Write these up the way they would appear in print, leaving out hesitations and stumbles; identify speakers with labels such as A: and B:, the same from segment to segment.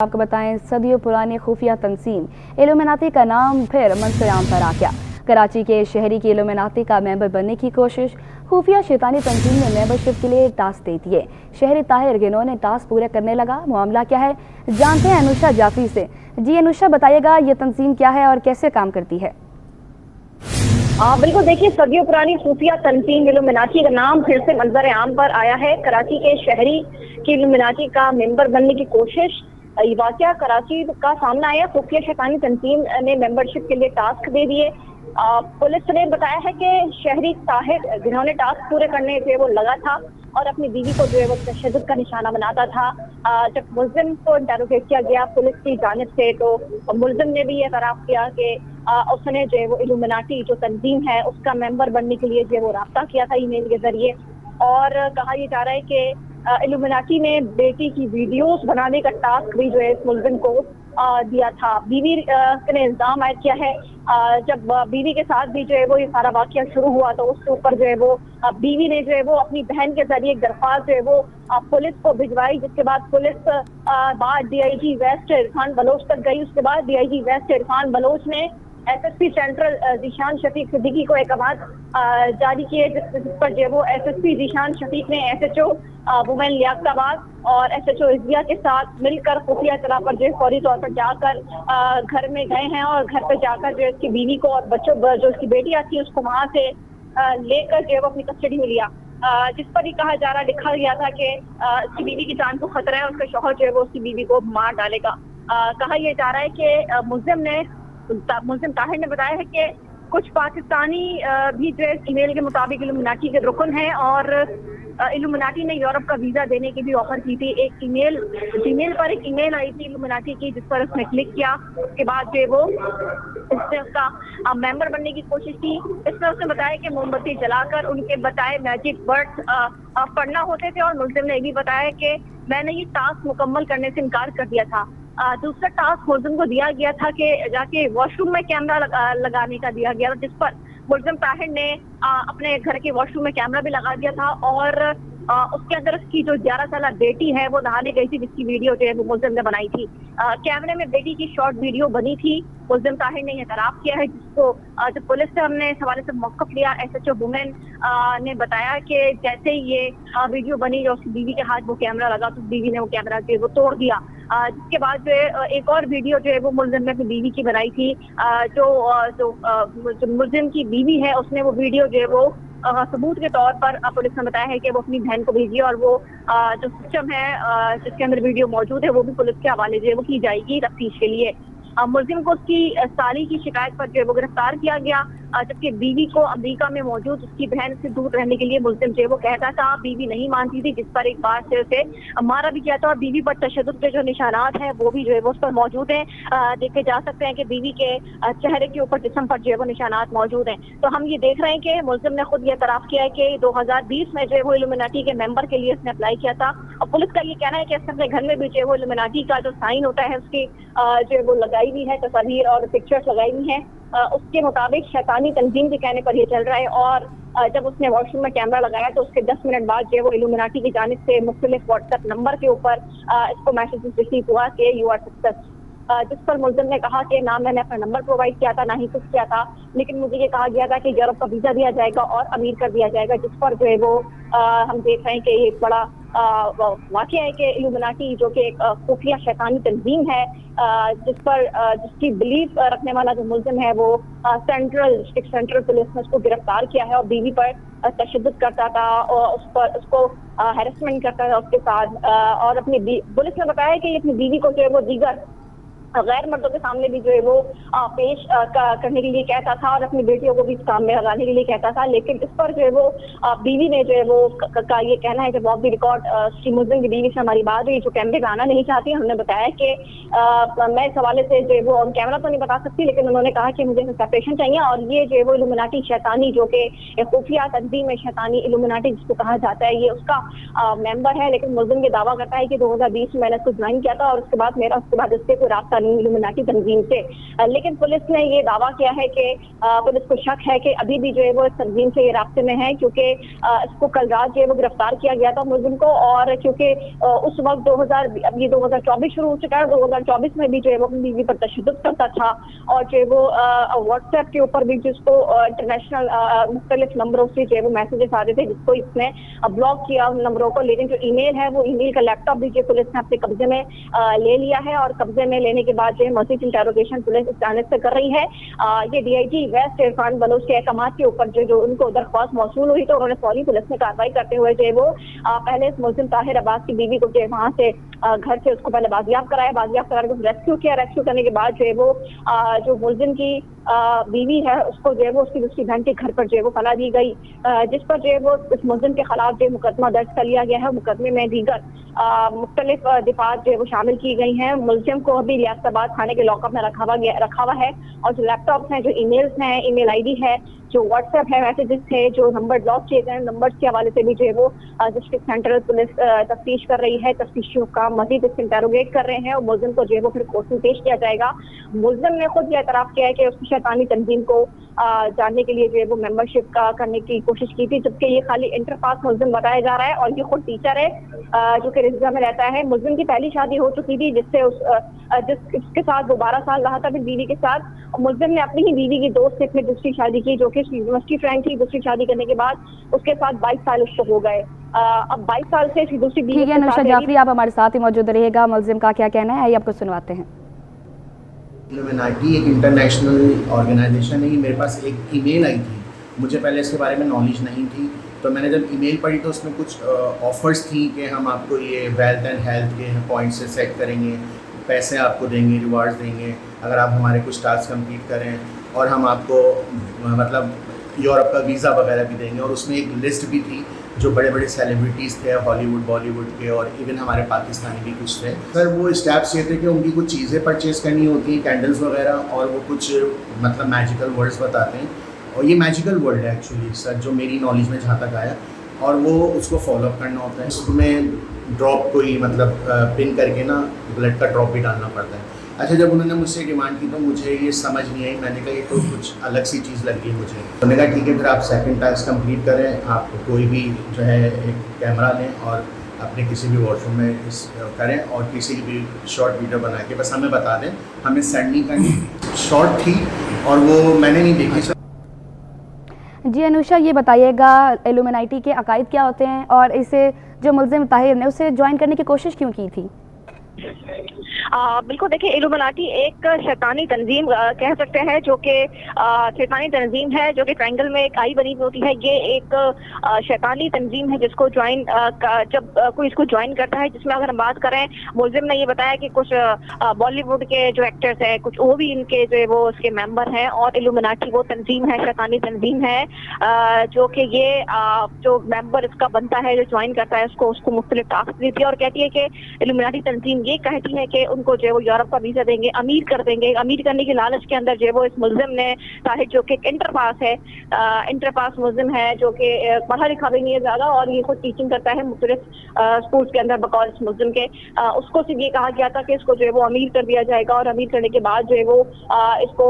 A: आपको बताएं, सदियों पुरानी खुफिया तंजीम इल्यूमिनाती का नाम फिर मंसर-ए-आम पर आ गया। कराची के शहरी की इल्यूमिनाती का मेंबर बनने की कोशिश। खुफिया शैतानी तंजीम ने मेंबरशिप के लिए टास्क दे दिए। शहरी ताहिर गिनों ने टास्क पूरे करने लगा। मामला क्या है, जानते हैं अनुषा जाफरी से। जी अनुषा, बताइएगा ये तंजीम क्या है और कैसे काम करती है?
B: बिल्कुल, देखिए, सदियों पुरानी खुफिया तंजीम इल्यूमिनाती का नाम फिर से मंजर आम पर आया है। कराची के शहरी की इल्यूमिनाती का मेंबर बनने की कोशिश। ये वाकया कराची का सामने आया। खुफिया शैतानी तंजीम ने मेंबरशिप के लिए टास्क दे दिए। पुलिस ने बताया है कि शहरी ताहिर जिन्होंने टास्क पूरे करने थे वो लगा था और अपनी बीवी को जो है वो तशद्दुद का निशाना बनाता था। जब मुलजिम को इंटेरोगेट किया गया पुलिस की जानिब से, तो मुलजिम ने भी ये एतराफ़ किया कि उसने जो है वो इल्यूमिनाती जो तंजीम है उसका मेंबर बनने के लिए जो है वो राब्ता किया था ईमेल के जरिए। और कहा यह जा रहा है कि इल्यूमिनाती ने बेटी की वीडियोस बनाने का टास्क भी जो है इस मुलजिम को दिया था। बीवी ने इल्जाम आयद किया है। जब बीवी के साथ भी जो है वो ये सारा वाकया शुरू हुआ तो उसके ऊपर जो है वो बीवी ने जो है वो अपनी बहन के जरिए एक दरख्वास्त जो है वो पुलिस को भिजवाई, जिसके बाद पुलिस बाद डीआईजी वेस्ट इरफान बलोच तक गई। उसके बाद डीआईजी वेस्ट इरफान बलोच ने एसएसपी सेंट्रल जीशान शफीक सिद्दीकी को एक आवाज जारी किए, जिस पर जो वो एसएसपी जीशान शफीक ने एसएचओ वुमेन लियाकताबाद और एसएचओ रिजविया के साथ मिलकर खुफिया तौर पर जो फौरी तौर पर जाकर घर में गए हैं और घर पे जाकर जो उसकी बीवी को और बच्चों जो उसकी बेटी आती है उसको वहां से लेकर जो है वो अपनी कस्टडी में लिया। जिस पर ही कहा जा रहा लिखा गया था कि उसकी बीवी की जान को खतरा है, उसका शौहर जो है वो उसकी बीवी को मार डालेगा। कहा यह जा रहा है कि मुलजिम ताहिर ने बताया है कि कुछ पाकिस्तानी भी जो है ईमेल के मुताबिक इल्यूमिनाटी के रुकन हैं और इल्यूमिनाटी ने यूरोप का वीजा देने की भी ऑफर की थी। एक जीमेल पर एक ईमेल आई थी इल्यूमिनाटी की, जिस पर उसने क्लिक किया। उसके बाद जो है वो इसने उसका मेंबर बनने की कोशिश की। इसमें उसने बताया कि मोमबत्ती जलाकर उनके बताए मैजिक वर्ड्स पढ़ना होते थे और मुलजिम ने भी बताया कि मैंने ये टास्क मुकम्मल करने से इनकार कर दिया था। दूसरा टास्क मुलजिम को दिया गया था कि जाके वॉशरूम में कैमरा लगाने का दिया गया था, जिस पर मुलजिम ताहिर ने अपने घर के वॉशरूम में कैमरा भी लगा दिया था और उसके अंदर उसकी जो 11 साल बेटी है वो नहाने गई थी, जिसकी वीडियो जो है वो मुलजिम ने बनाई थी। कैमरे में बेटी की शॉर्ट वीडियो बनी थी। मुलजिम ताहिर ने एतराफ़ किया है, जिसको जब पुलिस से हमने इस हवाले से मौक़िफ़ लिया, एसएचओ वुमेन ने बताया कि जैसे ही ये वीडियो बनी जो उसकी बीवी के हाथ वो कैमरा लगा तो बीवी ने वो कैमरा जो है वो तोड़ दिया। जिसके बाद जो है एक और वीडियो जो है वो मुलजिम ने अपनी बीवी की बनाई थी। जो मुलजिम की बीवी है उसने वो वीडियो जो है वो सबूत के तौर पर पुलिस ने बताया है कि वो अपनी बहन को भेजी और वो जो सिस्टम है जिसके अंदर वीडियो मौजूद है वो भी पुलिस के हवाले जो है वो की जाएगी तफ्तीश के लिए। मुलजिम को उसकी साली की शिकायत पर जो है वो गिरफ्तार किया गया, जबकि बीवी को अमेरिका में मौजूद उसकी बहन से दूर रहने के लिए मुलजिम जो है वो कहता था। बीवी नहीं मानती थी, जिस पर एक बार से उसे मारा भी किया था और बीवी पर तशद्दुद के जो निशानात हैं वो भी जो है वो उस पर मौजूद हैं। देखे जा सकते हैं कि बीवी के चेहरे के ऊपर जिस्म पर जो है वो निशानात मौजूद हैं। तो हम ये देख रहे हैं कि मुलजिम ने खुद ये एतराफ़ किया है कि 2020 में जो है वो इल्यूमिनाटी के मेंबर के लिए उसने अप्लाई किया था और पुलिस का ये कहना है कि उसने अपने घर में भी जो है वो इल्यूमिनाटी का जो साइन होता है उसकी जो है वो लगाई हुई है, तस्वीर और पिक्चर्स लगाई हुई हैं। उसके मुताबिक शैतानी तंजीम के कहने पर ये चल रहा है और जब उसने वॉशरूम में कैमरा लगाया तो उसके 10 मिनट बाद जो है वो इल्यूमिनाटी की जानिब से मुख्तलिफ व्हाट्सएप नंबर के ऊपर इसको मैसेज रिसीव हुआ कि यू आर सक्सेस, जिस पर मुलजिम ने कहा कि ना मैंने अपना नंबर प्रोवाइड किया था ना ही कुछ किया था, लेकिन मुझे ये कहा गया था कि यूरोप का वीजा दिया जाएगा और अमीर कर दिया जाएगा। जिस पर जो है वो हम देख रहे हैं कि ये बड़ा वाकया है कि इल्यूमिनाटी जो कि एक खुफिया शैतानी तंजीम है जिसकी बिलीफ रखने वाला जो मुलजिम है वो सेंट्रल पुलिस ने उसको गिरफ्तार किया है और बीवी पर तशद्दुद करता था और उसको हैरेसमेंट करता था उसके साथ। और अपनी पुलिस ने बताया कि अपनी बीवी को जो है वो दीगर गैर मर्दों के सामने भी जो है वो पेश करने के लिए कहता था और अपनी बेटियों को भी इस काम में लगाने के लिए कहता था। लेकिन इस पर जो है वो बीवी ने जो है वो का ये कहना है कि बहुत भी रिकॉर्ड श्री मुलजिम की बीवी से हमारी बात हुई जो कैमरे में आना नहीं चाहती। हमने बताया कि मैं इस हवाले से जो है वो ऑन कैमरा तो नहीं बता सकती, लेकिन उन्होंने कहा कि मुझे सेपरेशन चाहिए और ये जो है वो इल्यूमिनाटी शैतानी जो कि खुफिया तंजीम शैतानी इल्यूमिनाटी जिसको कहा जाता है ये उसका मेंबर है। लेकिन मुलजिम ये दावा करता है कि 2020 में मैंने इसको ज्वाइन किया था और उसके बाद इससे कोई रास्ता इल्यूमिनाटी तंजीम से। लेकिन पुलिस ने ये दावा किया है कि पुलिस को शक है कि अभी भी जो है वो इस तंजीम से ये रास्ते में है, क्योंकि इसको कल रात जो है वो गिरफ्तार किया गया था मुलजिम को। और क्योंकि उस वक्त 2024 शुरू हो चुका है, 2024 में भी जो है वो अपनी बीवी पर तशद्दुद करता था, और जो है वो व्हाट्सएप के ऊपर भी जिसको इंटरनेशनल मुख्तलिफ नंबरों से जो है वो मैसेजेस आ रहे थे, जिसको इसने ब्लॉक किया उन नंबरों को। लेकिन जो ईमेल है वो ईमेल का लैपटॉप भी जो पुलिस ने अपने कब्जे में ले लिया है, और कब्जे में लेने के बाद जो है मजीद इंटेरोगेशन पुलिस इस जानिब से कर रही है। ये DIG वेस्ट इरफान बलोच के अहकामात के ऊपर जो उनको दरख्वास्त मौसूल हुई, तो उन्होंने फौरी पुलिस ने कार्रवाई करते हुए जो है वो पहले इस मुलजिम ताहिर अब्बास की बीवी को जो है वहाँ से घर से उसको पहले बाजियाब कराया, बाजियाब करा के रेस्क्यू किया। रेस्क्यू करने के बाद जो है वो जो मुलजिम की बीवी है उसको जो है वो उसकी दूसरी बहन के घर पर जो है वो फैला दी गई, जिस पर जो है वो इस मुलजिम के खिलाफ जो मुकदमा दर्ज कर लिया गया है। मुकदमे में दीगर मुख्तलिफ दिफात जो है वो शामिल की गई हैं। मुलजिम को अभी लियाकताबाद थाने के लॉकअप में रखा हुआ है, और जो लैपटॉप हैं, जो ईमेल्स हैं, ईमेल ID है, जो व्हाट्सएप है, मैसेजेस थे, जो नंबर ब्लॉक किए गए नंबर के हवाले से भी जो है वो डिस्ट्रिक्ट सेंट्रल पुलिस तफ्तीश कर रही है। तफ्तीशियों का मजीद इसको इंटेरोगेट कर रहे हैं, और मुलजिम को जो है वो फिर कोर्ट में पेश किया जाएगा। मुलजिम ने खुद ये एतराफ़ किया है कि उसकी शैतानी तंजीम को जानने के लिए जो है वो मेंबरशिप करने की कोशिश की थी, जबकि ये खाली इंटर पास मुलजिम बताया जा रहा है, और ये खुद टीचर है जो कि रिजवा में रहता है। मुलजिम की पहली शादी हो चुकी थी, जिसके साथ वो 12 साल रहा था अपनी बीवी के साथ। मुलजिम ने अपनी ही बीवी की दोस्त से फिर दूसरी शादी की, जो कि यूनिवर्सिटी फ्रेंड थी। दूसरी शादी करने के बाद उसके साथ 22 साल उसको हो गए। अब 22 साल से दूसरी बीवी।
A: ठीक है अनुषा जाफरी, आप हमारे साथ ही मौजूद रहिएगा। मुलजिम का क्या कहना है, आइए आपको सुनवाते हैं।
C: इल्यूमिनाटी एक इंटरनेशनल ऑर्गेनाइजेशन है। मेरे पास एक ईमेल आई थी, मुझे पहले इसके बारे में नॉलेज नहीं थी, तो मैंने जब ईमेल पढ़ी तो उसमें कुछ ऑफ़र्स थी कि हम आपको ये वेल्थ एंड हेल्थ के पॉइंट से सेट करेंगे, पैसे आपको देंगे, रिवार्ड्स देंगे अगर आप हमारे कुछ टास्क कंप्लीट करें, और हम आपको मतलब यूरोप का वीज़ा वगैरह भी देंगे। और उसमें एक लिस्ट भी थी जो बड़े बड़े सेलिब्रिटीज़ थे, हॉलीवुड बॉलीवुड के, और इवन हमारे पाकिस्तानी भी कुछ थे। सर वो स्टेप्स ये थे कि उनकी कुछ चीज़ें परचेज़ करनी होती हैं, कैंडल्स वगैरह, और वो कुछ मतलब मैजिकल वर्ड्स बताते हैं, और ये मैजिकल वर्ड है एक्चुअली सर, जो मेरी नॉलेज में जहाँ तक आया, और वो उसको फॉलोअप करना होता है। उसमें ड्रॉप कोई मतलब पिन करके ना ब्लड का ड्रॉप भी डालना पड़ता है। अच्छा, जब उन्होंने मुझसे डिमांड की तो मुझे ये समझ नहीं आई, मैंने कहा ये तो कुछ अलग सी चीज़ लगी मुझे। तो मैंने कहा ठीक है, फिर आप सेकंड टास्क कंप्लीट करें, आप कोई भी जो है एक कैमरा लें और अपने किसी भी वॉशरूम में इस करें, और किसी भी शॉर्ट वीडियो बना के बस हमें बता दें, हमें सेंड नहीं करनी। शॉर्ट थी और वो मैंने नहीं देखी।
A: जी अनुषा, ये बताइएगा इल्यूमिनाटी के अकायद क्या होते हैं, और इसे जो मुलजिम ताहिर ने उसे ज्वाइन करने की कोशिश क्यों की थी?
B: बिल्कुल, देखिए इल्यूमिनाटी एक शैतानी तंजीम कह सकते हैं, जो कि शैतानी तंजीम है, जो कि ट्रायंगल में एक आई बनी होती है। ये एक शैतानी तंजीम है जिसको ज्वाइन जब कोई इसको ज्वाइन करता है, जिसमें अगर हम बात करें, मुलजिम ने ये बताया कि कुछ बॉलीवुड के जो एक्टर्स हैं, कुछ वो भी इनके जो है वो उसके मेंबर हैं, और इल्यूमिनाटी वो तंजीम है, शैतानी तंजीम है, जो कि ये जो मेंबर इसका बनता है, जो ज्वाइन करता है, उसको मुख्तलिफ टास्क देती है, और कहती है कि इल्यूमिनाटी तंजीम ये कहती है कि उनको जो है वो यूरोप का वीजा देंगे, अमीर कर देंगे। अमीर करने की लालच के अंदर जो है वो इस मुलजिम ने ताहिर, जो कि इंटर पास है, इंटर पास मुलजिम है, जो कि पढ़ा लिखा भी नहीं है ज़्यादा, और ये खुद टीचिंग करता है मुख्तलिफ स्कूल्स के अंदर बकौल इस मुलजिम के। उसको सिर्फ ये कहा गया था कि इसको जो है वो अमीर कर दिया जाएगा, और अमीर करने के बाद जो है वो इसको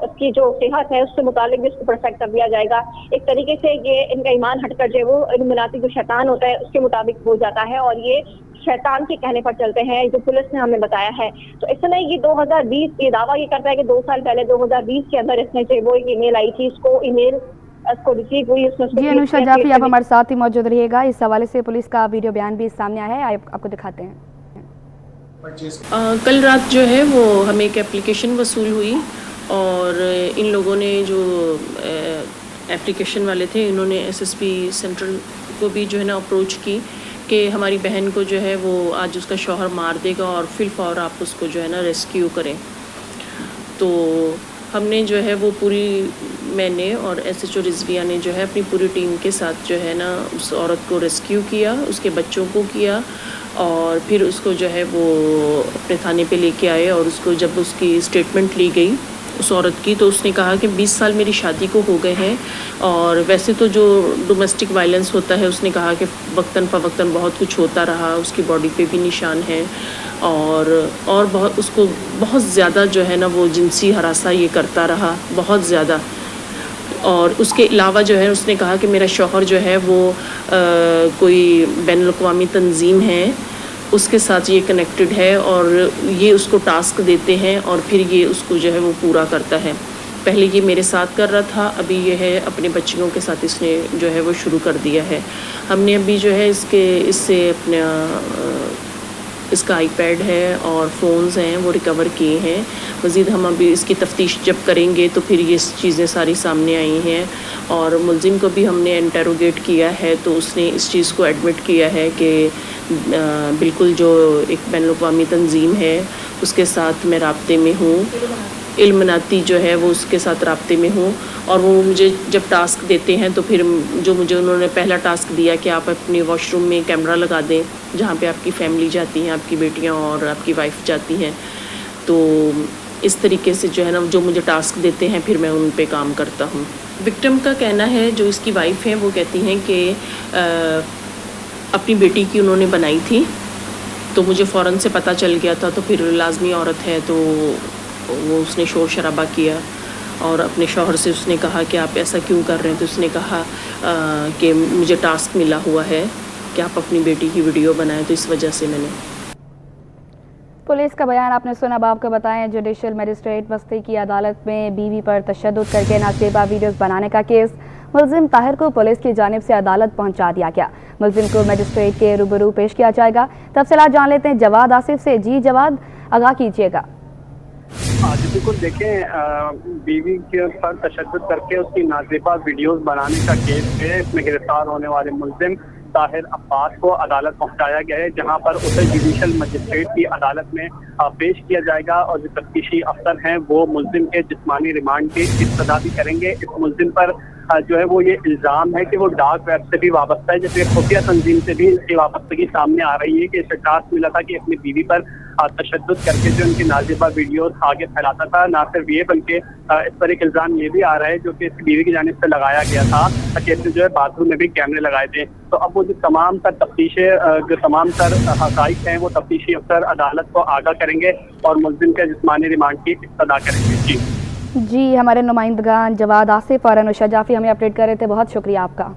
B: इसकी जो सेहत है उससे मुतालिक भी इसको परफेक्ट कर दिया जाएगा। एक तरीके से ये इनका ईमान हटकर जो है वो इल्यूमिनाटी जो शैतान होता है उसके मुताबिक हो जाता है, और ये शैतान के कहने पर चलते हैं, जो पुलिस ने हमें बताया है। तो इस समय ये 2020 ये दावा ये करता है कि 2 साल पहले 2020 के अंदर इसने जो वो एक ईमेल आई थी, इसको ईमेल इसको रिसीव हुई, उसमें
A: जी अनुषा जाफरी, आप हमारे साथ ही मौजूद रहिएगा। इस हवाले से पुलिस का वीडियो बयान भी सामने आया है, आपको दिखाते हैं।
D: कल रात जो है वो हमें एक एप्लीकेशन वसूल हुई, और इन लोगों ने जो एप्लीकेशन वाले थे, इन्होंने SSP सेंट्रल को भी जो है ना अप्रोच की कि हमारी बहन को जो है वो आज उसका शौहर मार देगा, और फिलफौर आप उसको जो है ना रेस्क्यू करें। तो हमने जो है वो पूरी, मैंने और SHO रिजविया ने जो है अपनी पूरी टीम के साथ जो है ना उस औरत को रेस्क्यू किया, उसके बच्चों को किया, और फिर उसको जो है वो अपने थाने पे लेके आए, और उसको जब उसकी स्टेटमेंट ली गई उस औरत की, तो उसने कहा कि 20 साल मेरी शादी को हो गए हैं, और वैसे तो जो डोमेस्टिक वायलेंस होता है, उसने कहा कि वक्तन फ़वक्तन बहुत कुछ होता रहा, उसकी बॉडी पे भी निशान हैं, और बहुत उसको बहुत ज़्यादा जो है ना वो जिनसी हरासा ये करता रहा, बहुत ज़्यादा। और उसके अलावा जो है उसने कहा कि मेरा शौहर जो है वो कोई बैनुल-अक़वामी तंजीम है, उसके साथ ये कनेक्टेड है, और ये उसको टास्क देते हैं और फिर ये उसको जो है वो पूरा करता है। पहले ये मेरे साथ कर रहा था, अभी ये है अपने बच्चियों के साथ इसने जो है वो शुरू कर दिया है। हमने अभी जो है इससे अपना इसका आईपैड है और फ़ोन्स हैं वो रिकवर किए हैं। मज़ीद हम अभी इसकी तफ्तीश जब करेंगे तो फिर ये चीज़ें सारी सामने आई हैं, और मुलजिम को भी हमने इंटेरोगेट किया है, तो उसने इस चीज़ को एडमिट किया है कि बिल्कुल जो एक बैनुल-अक़वामी तंजीम है उसके साथ मैं राब्ते में हूँ, इल्मनाती जो है वो उसके साथ राब्ते में हूँ। और वो मुझे जब टास्क देते हैं तो फिर जो मुझे उन्होंने पहला टास्क दिया कि आप अपने वॉशरूम में कैमरा लगा दें जहाँ पे आपकी फैमिली जाती हैं, आपकी बेटियाँ और आपकी वाइफ जाती हैं, तो इस तरीके से जो है ना जो मुझे टास्क देते हैं फिर मैं उन पे काम करता हूँ। विक्टिम का कहना है, जो इसकी वाइफ हैं वो कहती हैं कि अपनी बेटी की उन्होंने बनाई थी, तो मुझे फ़ौरन से पता चल गया था, तो फिर लाजमी औरत है तो वो उसने शोर शराबा किया, और अपने शौहर से उसने कहा कि आप ऐसा क्यों कर रहे हैं, तो उसने कहा कि मुझे टास्क मिला हुआ है कि आप अपनी बेटी की वीडियो बनाएं, तो इस वजह से मैंने।
A: पुलिस का बयान आपने सुना। अब आपको बताएं, जुडिशल मजिस्ट्रेट बस्ती की अदालत में बीवी पर तशद्दुद करके नाजेबा वीडियोस बनाने का केस मुलजिम ताहिर को पुलिस की जानिब से अदालत पहुंचा दिया गया। मुलजिम को मजिस्ट्रेट के रूबरू पेश किया जाएगा। तफसीलात जान लेते हैं जवाद आसिफ से। जी जवाद, आगाह कीजिएगा।
E: जी बिल्कुल, देखें, बीवी के पर तशद्दुद करके उसकी नाजेबा वीडियोस बनाने का केस है। इसमें गिरफ्तार होने वाले मुलजिम ताहिर अब्बास को अदालत पहुंचाया गया है, जहां पर उसे जुडिशल मजिस्ट्रेट की अदालत में पेश किया जाएगा, और जो तफ्तीशी अफसर हैं वो मुलजिम के जिस्मानी रिमांड की इब्तदा भी करेंगे। इस मुलजिम पर जो है वो ये इल्ज़ाम है कि वो डार्क वेब से भी वाबस्ता है, जैसे खुफिया तंजीम से भी इसकी वाबस्तगी सामने आ रही है कि इसे टास्क मिला था कि अपनी बीवी पर तशद्दुद करके जो उनकी नाजिबा वीडियोस आगे फैलाता था। ना सिर्फ ये बल्कि इस पर एक इल्ज़ाम ये भी आ रहा है जो कि इसकी बीवी की जानिब से लगाया गया था कि इसने जो है बाथरूम में भी कैमरे लगाए थे। तो अब वो जो तमाम तर तफ्तीशें, जो तमाम तर हक़ाइक़ हैं, वो तफ्तीशी अफसर अदालत को आगाह करेंगे और मुलजिम के जिस्मानी रिमांड की इब्तदा करेंगे।
A: जी, हमारे नुमाइंदगान जवाद आसिफ और अनुषा जाफी हमें अपडेट कर रहे थे, बहुत शुक्रिया आपका।